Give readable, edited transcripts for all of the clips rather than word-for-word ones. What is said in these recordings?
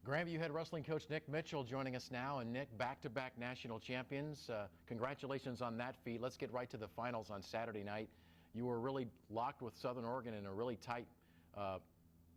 Grandview head wrestling coach Nick Mitchell joining us now. And Nick, back-to-back national champions. Congratulations on that feat. Let's get right to the finals on Saturday night. You were really locked with Southern Oregon in a really tight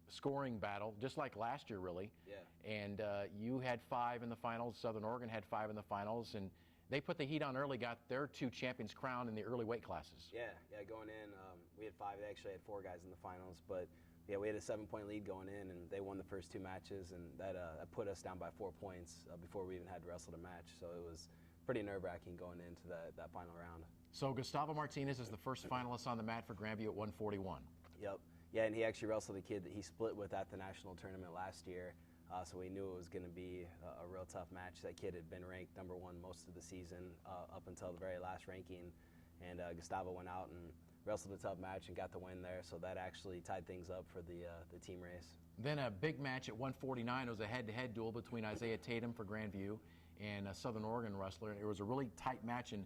scoring battle, just like last year, really. Yeah. And you had 5 in the finals. Southern Oregon had 5 in the finals, and they put the heat on early, got their 2 champions crowned in the early weight classes. Yeah, going in, we had 5. They actually had 4 guys in the finals, but yeah, we had a 7-point lead going in, and they won the first 2 matches, and that put us down by 4 points before we even had wrestled a match. So it was pretty nerve-wracking going into that final round. So Gustavo Martinez is the first finalist on the mat for Grandview at 141. Yep. Yeah, and he actually wrestled a kid that he split with at the national tournament last year. So we knew it was going to be a real tough match. That kid had been ranked #1 most of the season up until the very last ranking, and Gustavo went out and wrestled a tough match and got the win there. So that actually tied things up for the team race. Then a big match at 149. It was a head-to-head duel between Isaiah Tatum for Grandview and a Southern Oregon wrestler. It was a really tight match, and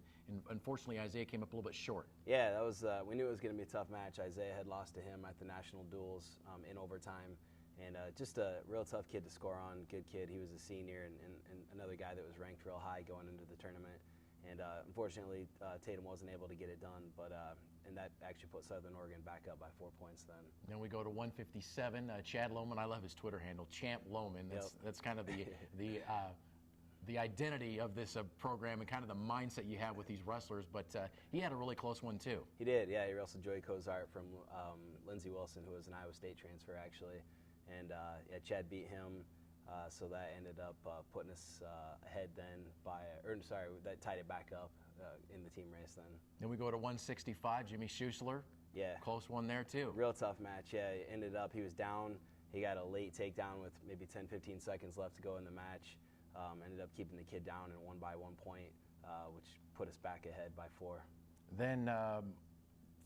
unfortunately Isaiah came up a little bit short. Yeah, that was. We knew it was going to be a tough match. Isaiah had lost to him at the national duels in overtime. And just a real tough kid to score on, good kid. He was a senior and another guy that was ranked real high going into the tournament. And unfortunately, Tatum wasn't able to get it done, but and that actually put Southern Oregon back up by 4 points then. Then we go to 157. Chad Lohman, I love his Twitter handle, Champ Lohman. That's kind of the identity of this program and kind of the mindset you have with these wrestlers. But he had a really close one too. He did, yeah. He wrestled Joey Cozart from Lindsey Wilson, who was an Iowa State transfer actually. And yeah, Chad beat him, so that ended up putting us ahead then that tied it back up in the team race then. Then we go to 165, Jimmy Schuessler. Yeah. Close one there too. Real tough match, yeah. It ended up, he was down. He got a late takedown with maybe 10, 15 seconds left to go in the match. Ended up keeping the kid down and won by 1 point, which put us back ahead by 4. Then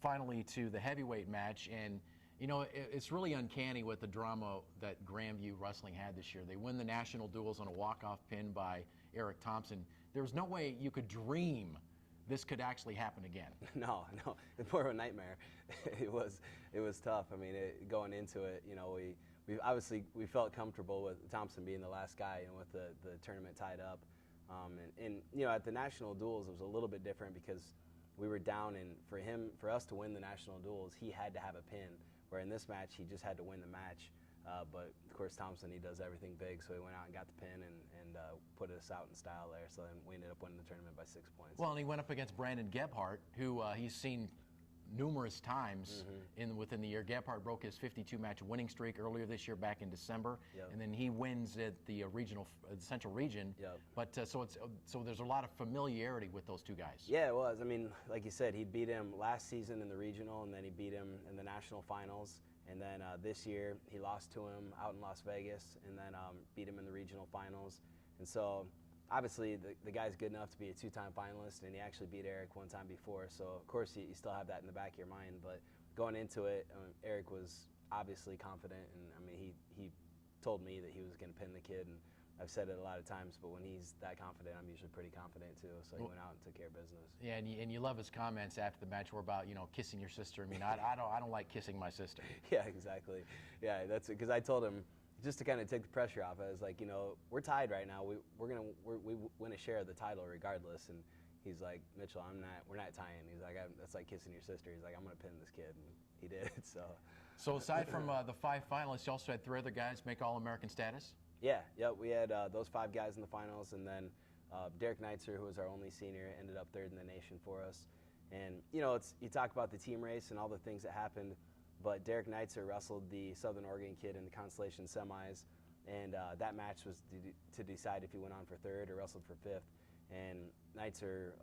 finally to the heavyweight match, and you know, it's really uncanny with the drama that Grandview Wrestling had this year. They win the national duels on a walk-off pin by Eric Thompson. There's no way you could dream this could actually happen again. No, it's more of a nightmare. It was tough. I mean, going into it, you know, we obviously felt comfortable with Thompson being the last guy, and with the tournament tied up. And you know, at the national duels, it was a little bit different because we were down, and for us to win the national duels, he had to have a pin. Where in this match, he just had to win the match. But of course, Thompson, he does everything big, so he went out and got the pin and put us out in style there. So then we ended up winning the tournament by 6 points. Well, and he went up against Brandon Gebhardt, who he's seen numerous times within the year. Gebhardt broke his 52-match winning streak earlier this year, back in December, and then he wins at the Central Region. But so there's a lot of familiarity with those two guys. Yeah, it was. I mean, like you said, he beat him last season in the regional, and then he beat him in the national finals. And then this year, he lost to him out in Las Vegas, and then beat him in the regional finals. And so, obviously, the guy's good enough to be a 2-time finalist, and he actually beat Eric 1 time before. So, of course, you still have that in the back of your mind. But going into it, Eric was obviously confident, and I mean, he told me that he was going to pin the kid. And I've said it a lot of times, but when he's that confident, I'm usually pretty confident too. So he went out and took care of business. Yeah, and you love his comments after the match were about, you know, kissing your sister. I mean, I don't like kissing my sister. Yeah, exactly. Yeah, that's because I told him, just to kind of take the pressure off, I was like, you know, we're tied right now. We win a share of the title regardless. And he's like, Mitchell, we're not tying. He's like, that's like kissing your sister. He's like, I'm gonna pin this kid, and he did. So aside from the 5 finalists, you also had 3 other guys make All-American status. Yeah, we had those 5 guys in the finals, and then Derek Neitzer, who was our only senior, ended up 3rd in the nation for us. And you know, you talk about the team race and all the things that happened, but Derek Neitzer wrestled the Southern Oregon kid in the Constellation semis, and that match was to decide if he went on for 3rd or wrestled for 5th. And Neitzer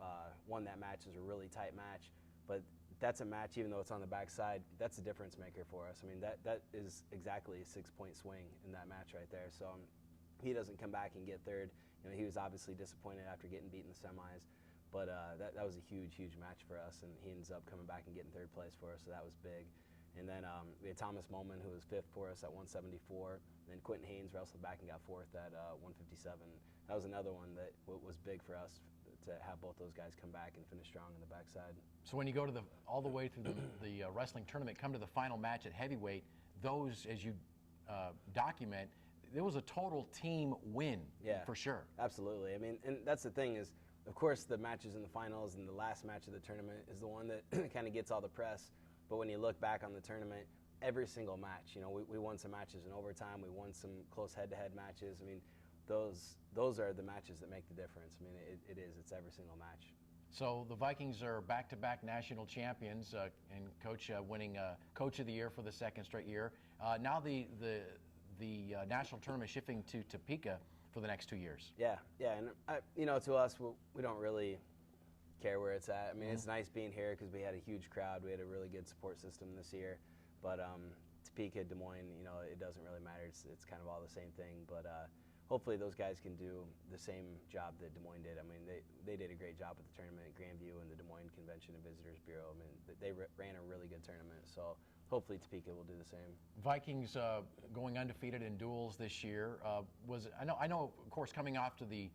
won that match. It was a really tight match, but that's a match, even though it's on the backside, that's a difference maker for us. I mean, that is exactly a 6-point swing in that match right there. So he doesn't come back and get 3rd. You know, he was obviously disappointed after getting beat in the semis, but that was a huge match for us, and he ends up coming back and getting 3rd place for us, so that was big. And then we had Thomas Moman, who was 5th for us at 174. And then Quentin Haynes wrestled back and got 4th at 157. That was another one that was big for us, to have both those guys come back and finish strong in the backside. So when you go to all the way through the wrestling tournament, come to the final match at heavyweight, those, as you document, it was a total team win, for sure. Absolutely. I mean, and that's the thing is, of course, the matches in the finals and the last match of the tournament is the one that kind of gets all the press. But when you look back on the tournament, every single match, we won some matches in overtime. We won some close head-to-head matches. I mean, those are the matches that make the difference. I mean, it is. It's every single match. So the Vikings are back-to-back national champions, and Coach winning Coach of the Year for the second straight year. Now the national tournament shifting to Topeka for the next 2 years. Yeah, and to us, we don't really care where it's at. I mean, it's nice being here because we had a huge crowd. We had a really good support system this year. But Topeka, Des Moines, it doesn't really matter. It's kind of all the same thing. But hopefully those guys can do the same job that Des Moines did. I mean, they did a great job at the tournament at Grandview and the Des Moines Convention and Visitors Bureau. I mean, they ran a really good tournament. So hopefully Topeka will do the same. Vikings going undefeated in duels this year. I know, of course, coming off to the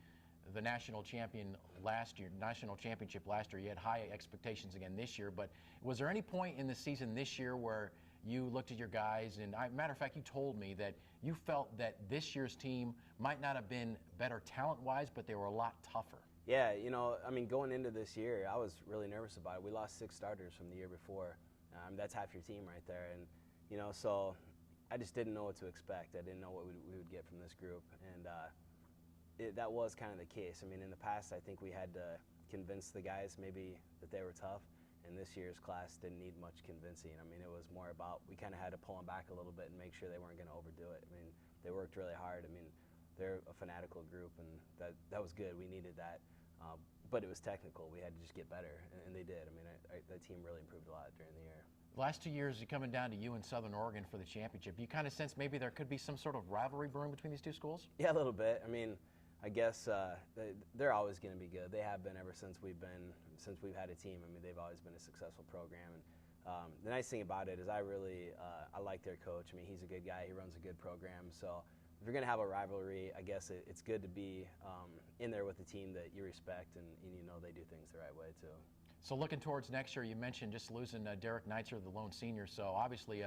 national championship last year, you had high expectations again this year. But was there any point in the season this year where you looked at your guys, and matter of fact, you told me that you felt that this year's team might not have been better talent-wise, but they were a lot tougher? Yeah, I mean, going into this year, I was really nervous about it. We lost 6 starters from the year before. That's half your team right there, and so I just didn't know what to expect. I didn't know what we would get from this group, and that was kind of the case. I mean, in the past, I think we had to convince the guys maybe that they were tough. And this year's class didn't need much convincing. I mean, it was more about we kind of had to pull them back a little bit and make sure they weren't going to overdo it. I mean, they worked really hard. I mean, they're a fanatical group, and that was good. We needed that. But it was technical. We had to just get better, and they did. I mean, that team really improved a lot during the year. The last 2 years, you're coming down to you and Southern Oregon for the championship. You kind of sense maybe there could be some sort of rivalry brewing between these two schools? Yeah, a little bit. I mean, I guess they're always going to be good. They have been ever since we've had a team. I mean, they've always been a successful program. And the nice thing about it is I like their coach. I mean, he's a good guy. He runs a good program. So if you're going to have a rivalry, I guess it's good to be in there with a team that you respect and they do things the right way too. So looking towards next year, you mentioned just losing Derek Neitzer, the lone senior. So obviously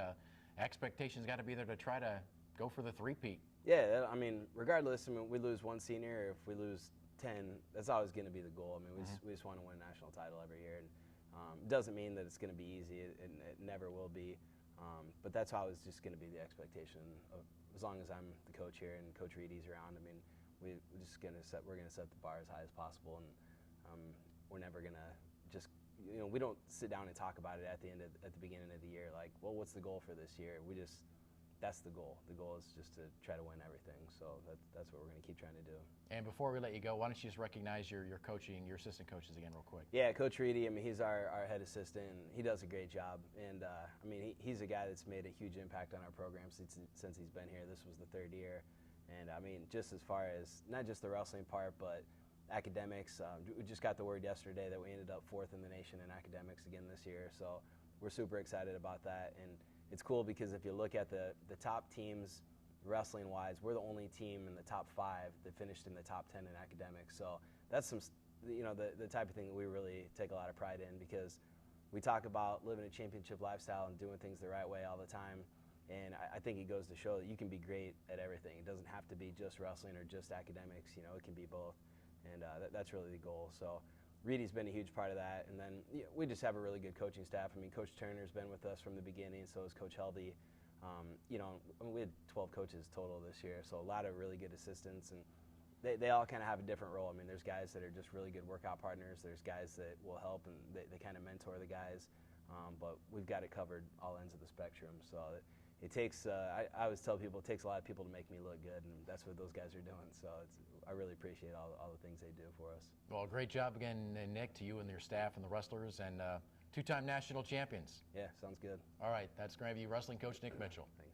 expectations got to be there to try to go for the three-peat. Yeah, I mean, regardless, I mean, we lose one senior, or if we lose 10, that's always going to be the goal. I mean, we just want to win a national title every year. And it doesn't mean that it's going to be easy, and it never will be. But that's always just going to be the expectation of, as long as I'm the coach here and Coach Reedy's around. I mean, we're going to set the bar as high as possible, and we're never going to just we don't sit down and talk about it at the beginning of the year. Like, well, what's the goal for this year? That's the goal. The goal is just to try to win everything. So that's what we're going to keep trying to do. And before we let you go, why don't you just recognize your assistant coaches again real quick? Yeah, Coach Reedy, I mean, he's our head assistant. And he does a great job. And, I mean, he's a guy that's made a huge impact on our program since he's been here. This was the 3rd year. And, I mean, just as far as not just the wrestling part, but academics. We just got the word yesterday that we ended up 4th in the nation in academics again this year. So we're super excited about that. And it's cool because if you look at the top teams wrestling-wise, we're the only team in the top 5 that finished in the top 10 in academics. So that's the type of thing that we really take a lot of pride in, because we talk about living a championship lifestyle and doing things the right way all the time. And I think it goes to show that you can be great at everything. It doesn't have to be just wrestling or just academics. It can be both. And that's really the goal. So Reedy's been a huge part of that. And then we just have a really good coaching staff. I mean, Coach Turner's been with us from the beginning, so is Coach Heldy. I mean, we had 12 coaches total this year, so a lot of really good assistants. And they all kind of have a different role. I mean, there's guys that are just really good workout partners. There's guys that will help, and they kind of mentor the guys. But we've got it covered all ends of the spectrum. So it takes, I always tell people, it takes a lot of people to make me look good, and that's what those guys are doing. So I really appreciate all the things they do for us. Well, great job again, Nick, to you and your staff and the wrestlers, and 2-time national champions. Yeah, sounds good. All right, that's Grandview Wrestling Coach Nick Mitchell. Thanks.